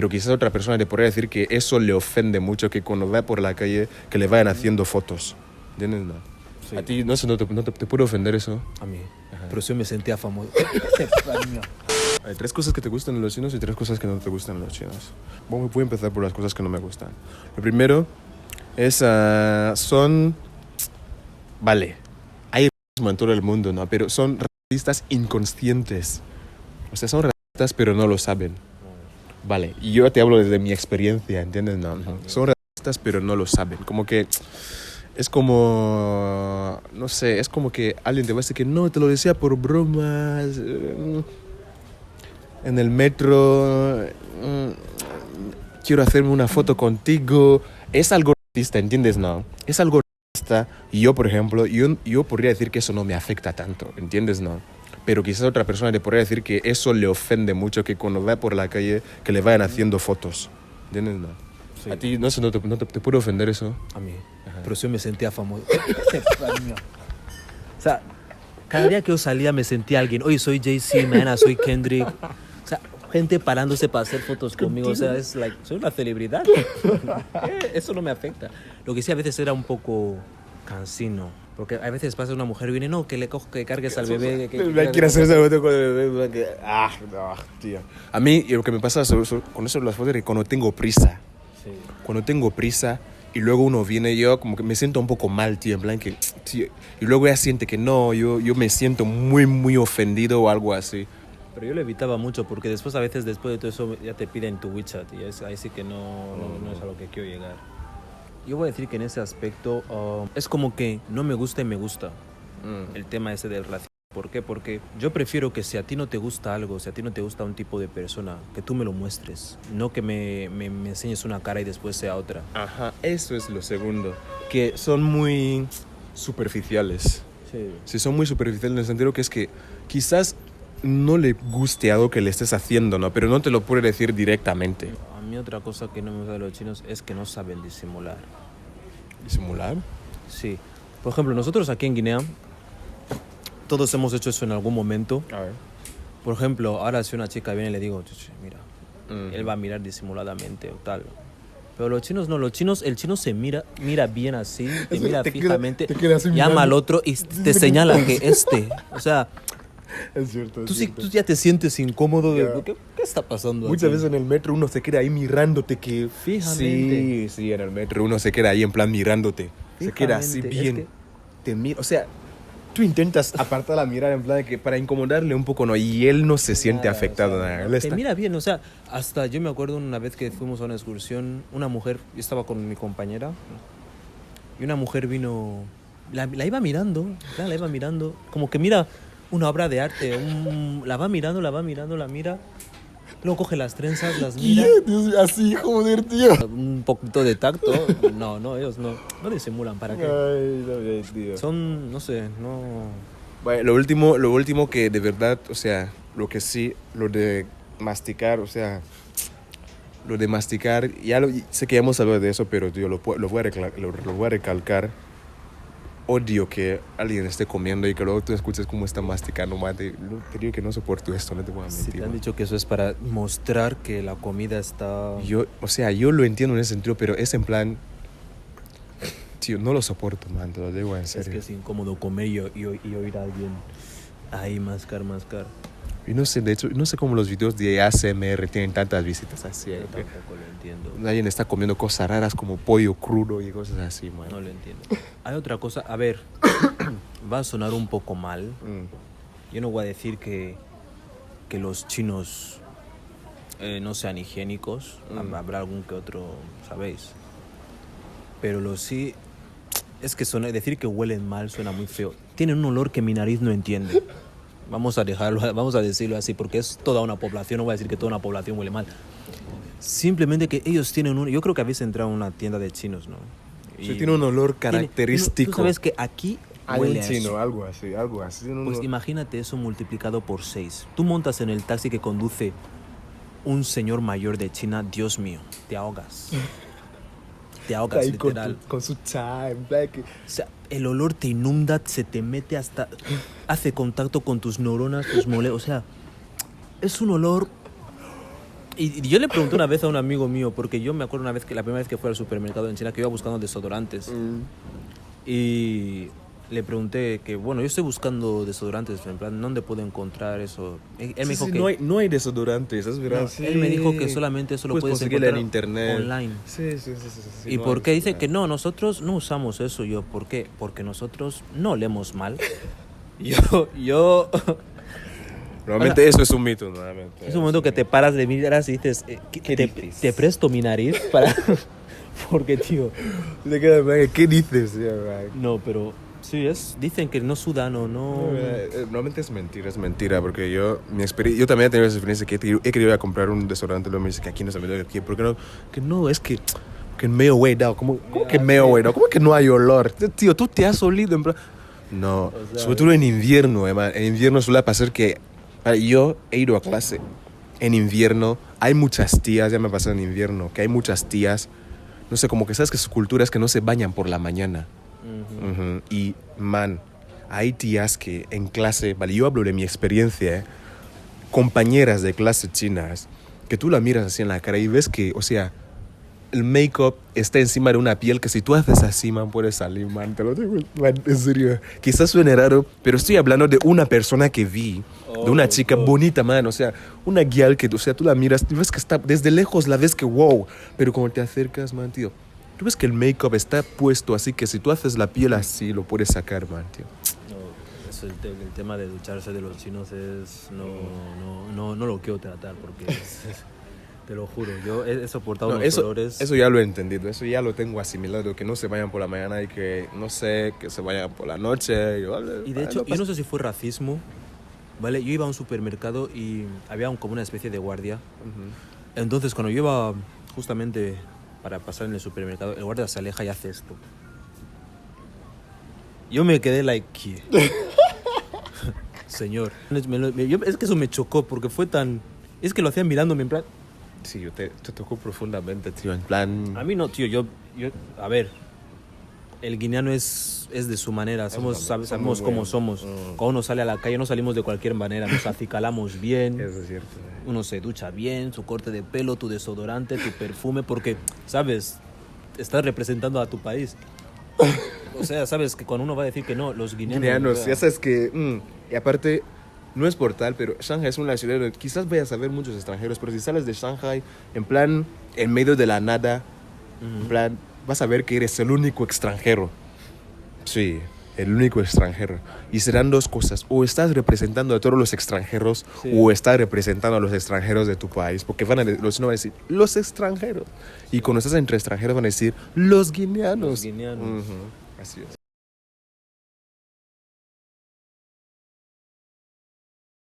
Pero quizás otra persona te podría decir que eso le ofende mucho, que cuando va por la calle que le vayan haciendo fotos. ¿Entiendes? No. Sí. A ti te puede ofender eso. A mí. Pero sí me sentía famoso. Hay 3 cosas que te gustan de los chinos y 3 cosas que no te gustan de los chinos. Voy a empezar por las cosas que no me gustan. Lo primero es, vale, hay racismo en todo el mundo, ¿no? Pero son racistas inconscientes. O sea, son racistas pero no lo saben. Vale, y yo te hablo desde mi experiencia, ¿entiendes? No, son racistas pero no lo saben. Como que es como, no sé, es como que alguien te va a decir que no, te lo decía por bromas. En el metro, quiero hacerme una foto contigo. Es algo racista, ¿entiendes? No, es algo racista. Y yo, por ejemplo, yo podría decir que eso no me afecta tanto, ¿entiendes? No. Pero quizás otra persona te podría decir que eso le ofende mucho, que cuando va por la calle que le vayan haciendo fotos, ¿entiendes? No. Sí. A ti no te puede ofender eso. A mí. Pero sí me sentía famoso. O sea, cada día que yo salía me sentía alguien. Oye, soy Jay-Z, mañana soy Kendrick. O sea, gente parándose para hacer fotos conmigo. O sea, es like, soy una celebridad. Eso no me afecta. Lo que sí a veces era un poco cansino. Porque a veces pasa una mujer y viene, no, que cargues al bebé. Quiere hacerse algo con el bebé. Tío. A mí, lo que me pasa con eso de las fotos es que cuando tengo prisa. Sí. Cuando tengo prisa y luego uno viene, yo como que me siento un poco mal, tío, en plan que, tío, y luego ella siente que no, yo me siento muy, muy ofendido o algo así. Pero yo lo evitaba mucho porque después, a veces, después de todo eso, ya te piden tu WeChat y ahí sí que no es a lo que quiero llegar. Yo voy a decir que en ese aspecto es como que no me gusta y me gusta el tema ese del racismo. ¿Por qué? Porque yo prefiero que si a ti no te gusta algo, si a ti no te gusta un tipo de persona, que tú me lo muestres, no que me enseñes una cara y después sea otra. Ajá, eso es lo segundo, que son muy superficiales. Sí. Sí, son muy superficiales en el sentido que es que quizás no le guste algo que le estés haciendo, ¿no? Pero no te lo puede decir directamente. A mí otra cosa que no me gusta de los chinos es que no saben disimular. ¿Disimular? Sí. Por ejemplo, nosotros aquí en Guinea, todos hemos hecho eso en algún momento. A ver. Por ejemplo, ahora si una chica viene y le digo, mira, él va a mirar disimuladamente o tal. Pero los chinos no, el chino se mira bien así, te mira fijamente, te queda así llama mirando. al otro y te señala que o sea, Es cierto. tú ya te sientes incómodo de, ¿qué está pasando Muchas aquí? veces en el metro uno se queda ahí mirándote que... Fijamente. Sí, en el metro uno se queda ahí en plan mirándote. Se queda así Fijamente, bien. es que- Te mira, o sea, tú intentas apartar la mirada en plan de que para incomodarle un poco, ¿no? Y él no se siente Nada, afectado. o sea, nada. Él te está... mira bien, o sea, hasta yo me acuerdo una vez que fuimos a una excursión, una mujer, yo estaba con mi compañera, y una mujer vino, la iba mirando, como que mira una obra de arte, la va mirando, la mira, luego coge las trenzas, las mira, Así, joder, tío. un poquito de tacto, no, ellos no disimulan, ¿para qué? Ay, no, tío. Son, no sé, no... Bueno, lo último que de verdad, o sea, lo que sí, lo de masticar, o sea, lo de masticar, sé que ya hemos hablado de eso, pero tío, lo voy a recalcar. Odio que alguien esté comiendo y que luego tú escuches cómo está masticando, mate. Te digo que no soporto esto, no te voy a Si mentir. te han dicho que eso es para mostrar que la comida está... Yo lo entiendo en ese sentido, pero es en plan... Tío, no lo soporto, man, te lo digo en Es serio. que es incómodo comer y oír a alguien ahí mascar. Y no sé, de hecho, no sé cómo los videos de ASMR tienen tantas visitas así. Yo tampoco lo entiendo. Alguien está comiendo cosas raras como pollo crudo y cosas así, man. No lo entiendo. Hay otra cosa, a ver, va a sonar un poco mal. Yo no voy a decir que los chinos no sean higiénicos. Habrá algún que otro, ¿sabéis? Pero sí, es que decir que huelen mal suena muy feo. Tienen un olor que mi nariz no entiende. Vamos a decirlo así, porque es toda una población, no voy a decir que toda una población huele mal. Simplemente que ellos tienen yo creo que habéis entrado en una tienda de chinos, ¿no? Sí, tiene un olor característico. Tú sabes que aquí huele a eso. algo así. Pues imagínate eso multiplicado por 6. Tú montas en el taxi que conduce un señor mayor de China, Dios mío, te ahogas. Te ahogas, ahí literal. con su chai, en plan que... O sea, el olor te inunda, se te mete hasta... hace contacto con tus neuronas, tus moléculas. O sea, es un olor Y yo le pregunté una vez a un amigo mío, porque yo me acuerdo una vez que la primera vez que fui al supermercado en China, que iba buscando desodorantes. Y le pregunté que, bueno, yo estoy buscando desodorantes, en plan, ¿dónde puedo encontrar eso? Él me dijo que... No hay desodorantes, es verdad. no, él me dijo que solamente eso lo puedes conseguirlo encontrar en internet. online. Sí, ¿Y no por hay qué? Dice nada. que no, nosotros no usamos eso. Yo, ¿por qué? Porque nosotros no olemos mal. yo... Normalmente eso es un mito, nuevamente. Es un momento que te paras de miras y dices, ¿Qué te, dices? te presto mi nariz para... Porque, tío... Te quedas, man, ¿qué dices? Yeah, right. No, pero sí, dicen que no sudan o no... Normalmente es mentira, porque yo también he tenido esa experiencia que he querido ir a comprar un desodorante y luego me dice que aquí no se vende, ¿por qué no? Que no, es que medio way down, ¿cómo que medio way down? ¿Cómo que no hay olor? Tío, tú te has olido en plan... No, O sea, sobre todo en invierno, man. En invierno suele pasar que yo he ido a clase en invierno, hay muchas tías, ya me ha pasado en invierno, que hay muchas tías, no sé, como que sabes que su cultura es que no se bañan por la mañana. Ujú. Y, man, hay tías que en clase, vale, yo hablo de mi experiencia, compañeras de clase chinas, que tú la miras así en la cara y ves que, o sea, el make-up está encima de una piel que si tú haces así, man, puede salir, man, te lo digo, man, en serio. Quizás suene raro, pero estoy hablando de una persona que vi, de una chica bonita, man, o sea, una guial que, o sea, tú la miras, tú ves que está, desde lejos la ves que wow, pero cuando te acercas, man, tío, tú ves que el make-up está puesto así que si tú haces la piel así, lo puedes sacar, man, tío. no, eso, el tema de ducharse de los chinos es... No lo quiero tratar porque... te lo juro, yo he soportado No, unos olores... eso ya lo he entendido, eso ya lo tengo asimilado, que no se vayan por la mañana y que, no sé, que se vayan por la noche. Y de hecho, yo no sé si fue racismo, ¿vale? Yo iba a un supermercado y había como una especie de guardia. Entonces, cuando yo iba justamente para pasar en el supermercado, el guardia se aleja y hace esto. Yo me quedé like, ¿qué? Señor. Es que eso me chocó porque fue tan... Es que lo hacían mirándome en plan... Sí, te tocó profundamente, tío, en plan... A mí no, tío, a ver, el guineano es de su manera, sabemos cómo somos. Cuando uno sale a la calle no salimos de cualquier manera, nos acicalamos bien, Eso es cierto. uno se ducha bien, su corte de pelo, tu desodorante, tu perfume, porque, ¿sabes? Estás representando a tu país. O sea, ¿sabes? Que cuando uno va a decir que no, los guineanos... o sea, Ya sabes que... y aparte, no es por tal, pero Shanghai es una ciudad donde quizás vayas a ver muchos extranjeros, pero si sales de Shanghai, en plan, en medio de la nada, en plan, vas a ver que eres el único extranjero. Sí, el único extranjero. Y serán dos cosas. O estás representando a todos los extranjeros, Sí. o estás representando a los extranjeros de tu país. Porque los chinos van a decir, los extranjeros. Y cuando estás entre extranjeros van a decir, los guineanos. Los guineanos. Ujú, así es.